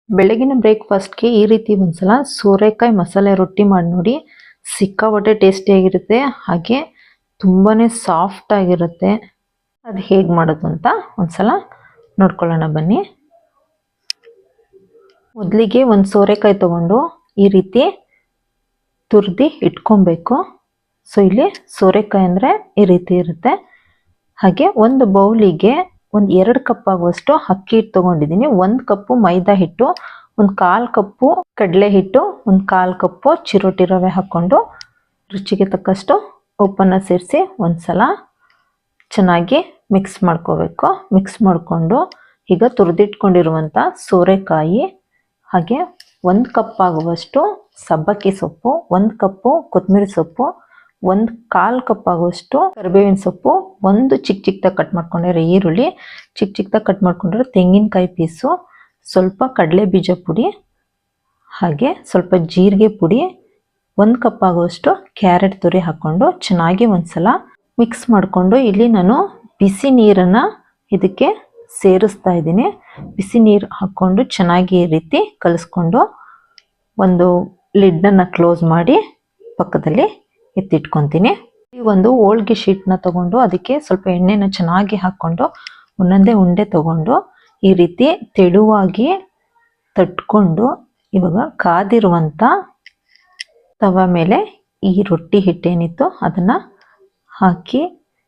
ಬೆಳಗಿನ ಬ್ರೇಕ್ಫಾಸ್ಟ್ಗೆ ಈ ರೀತಿ ಒಂದ್ಸಲ ಸೋರೆಕಾಯಿ ಮಸಾಲೆ ರೊಟ್ಟಿ ಮಾಡಿ ನೋಡಿ. ಸಿಕ್ಕಾಪಟ್ಟೆ ಟೇಸ್ಟಿಯಾಗಿರುತ್ತೆ, ಹಾಗೆ ತುಂಬಾ ಸಾಫ್ಟ್ ಆಗಿರುತ್ತೆ. ಅದು ಹೇಗೆ ಮಾಡೋದು ಅಂತ ಒಂದ್ಸಲ ನೋಡ್ಕೊಳ್ಳೋಣ ಬನ್ನಿ. ಮೊದಲಿಗೆ ಒಂದು ಸೋರೆಕಾಯಿ ತಗೊಂಡು ಈ ರೀತಿ ತುರಿದು ಇಟ್ಕೊಬೇಕು. ಸೊ ಇಲ್ಲಿ ಸೋರೆಕಾಯಿ ಅಂದರೆ ಈ ರೀತಿ ಇರುತ್ತೆ. ಹಾಗೆ ಒಂದು ಬೌಲಿಗೆ ಒಂದು 2 ಕಪ್ ಆಗುವಷ್ಟು ಅಕ್ಕಿ ಹಿಟ್ಟು ತೊಗೊಂಡಿದ್ದೀನಿ. 1 ಕಪ್ಪು ಮೈದಾ ಹಿಟ್ಟು, 1/4 ಕಪ್ಪು ಕಡಲೆ ಹಿಟ್ಟು, 1/4 ಕಪ್ಪು ಚಿರೋಟಿ ರವೆ ಹಾಕ್ಕೊಂಡು ರುಚಿಗೆ ತಕ್ಕಷ್ಟು ಉಪ್ಪನ್ನು ಸೇರಿಸಿ ಒಂದ್ಸಲ ಚೆನ್ನಾಗಿ ಮಿಕ್ಸ್ ಮಾಡ್ಕೋಬೇಕು. ಮಿಕ್ಸ್ ಮಾಡಿಕೊಂಡು ಈಗ ತುರಿದಿಟ್ಕೊಂಡಿರುವಂಥ ಸೋರೆಕಾಯಿ, ಹಾಗೆ 1 ಕಪ್ ಆಗುವಷ್ಟು ಸಬ್ಬಕ್ಕಿ ಸೊಪ್ಪು, 1 ಕಪ್ಪು ಕೊತ್ತಂಬರಿ ಸೊಪ್ಪು, 1/4 ಕಪ್ ಆಗುವಷ್ಟು ಕರಿಬೇವಿನ ಸೊಪ್ಪು, ಒಂದು ಚಿಕ್ಕದಾಗಿ ಕಟ್ ಮಾಡ್ಕೊಂಡಿರೋ ಈರುಳ್ಳಿ, ಚಿಕ್ಕದಾಗಿ ಕಟ್ ಮಾಡ್ಕೊಂಡಿರೋ ತೆಂಗಿನಕಾಯಿ ಪೀಸು, ಸ್ವಲ್ಪ ಕಡಲೆ ಬೀಜ ಪುಡಿ, ಹಾಗೆ ಸ್ವಲ್ಪ ಜೀರಿಗೆ ಪುಡಿ, 1 ಕಪ್ ಆಗುವಷ್ಟು ಕ್ಯಾರೆಟ್ ತುರಿ ಹಾಕ್ಕೊಂಡು ಚೆನ್ನಾಗಿ ಒಂದ್ಸಲ ಮಿಕ್ಸ್ ಮಾಡಿಕೊಂಡು ಇಲ್ಲಿ ನಾನು ಬಿಸಿ ನೀರನ್ನು ಇದಕ್ಕೆ ಸೇರಿಸ್ತಾ ಇದ್ದೀನಿ. ಬಿಸಿ ನೀರು ಹಾಕ್ಕೊಂಡು ಚೆನ್ನಾಗಿ ಈ ರೀತಿ ಕಲಿಸ್ಕೊಂಡು ಒಂದು ಲಿಡ್ಡನ್ನು ಕ್ಲೋಸ್ ಮಾಡಿ ಪಕ್ಕದಲ್ಲಿ ಎತ್ತಿಟ್ಕೊತೀನಿ. ಈ ಒಂದು ಹೋಳಿಗೆ ಶೀಟ್ನ ತಗೊಂಡು ಅದಕ್ಕೆ ಸ್ವಲ್ಪ ಎಣ್ಣೆನ ಚೆನ್ನಾಗಿ ಹಾಕ್ಕೊಂಡು ಒಂದೊಂದೇ ಉಂಡೆ ತಗೊಂಡು ಈ ರೀತಿ ತೆಳುವಾಗಿ ತಟ್ಕೊಂಡು ಇವಾಗ ಕಾದಿರುವಂಥ ತವ ಮೇಲೆ ಈ ರೊಟ್ಟಿ ಹಿಟ್ಟೇನಿತ್ತು ಅದನ್ನು ಹಾಕಿ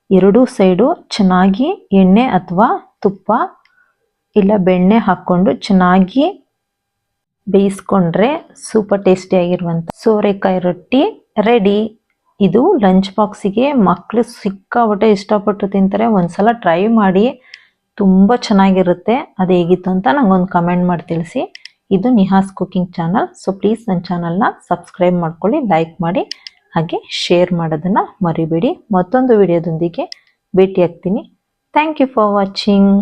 ಎರಡೂ ಸೈಡು ಚೆನ್ನಾಗಿ ಎಣ್ಣೆ ಅಥವಾ ತುಪ್ಪ ಇಲ್ಲ ಬೆಣ್ಣೆ ಹಾಕ್ಕೊಂಡು ಚೆನ್ನಾಗಿ ಬೇಯಿಸ್ಕೊಂಡ್ರೆ ಸೂಪರ್ ಟೇಸ್ಟಿಯಾಗಿರುವಂಥ ಸೋರೆಕಾಯಿ ರೊಟ್ಟಿ ರೆಡಿ. ಇದು ಲಂಚ್ ಬಾಕ್ಸಿಗೆ ಮಕ್ಕಳು ಸಿಕ್ಕಾಪಟ್ಟೆ ಇಷ್ಟಪಟ್ಟು ತಿಂತಾರೆ. ಒಂದ್ಸಲ ಟ್ರೈ ಮಾಡಿ, ತುಂಬ ಚೆನ್ನಾಗಿರುತ್ತೆ. ಅದು ಹೇಗಿತ್ತು ಅಂತ ನಂಗೊಂದು ಕಮೆಂಟ್ ಮಾಡಿ ತಿಳಿಸಿ. ಇದು Nihas cooking channel. So please ನನ್ನ ಚಾನಲ್ನ ಸಬ್ಸ್ಕ್ರೈಬ್ ಮಾಡ್ಕೊಳ್ಳಿ, ಲೈಕ್ ಮಾಡಿ, ಹಾಗೆ ಶೇರ್ ಮಾಡೋದನ್ನು ಮರಿಬೇಡಿ. ಮತ್ತೊಂದು ವಿಡಿಯೋದೊಂದಿಗೆ ಭೇಟಿ ಆಗ್ತೀನಿ. Thank you for watching.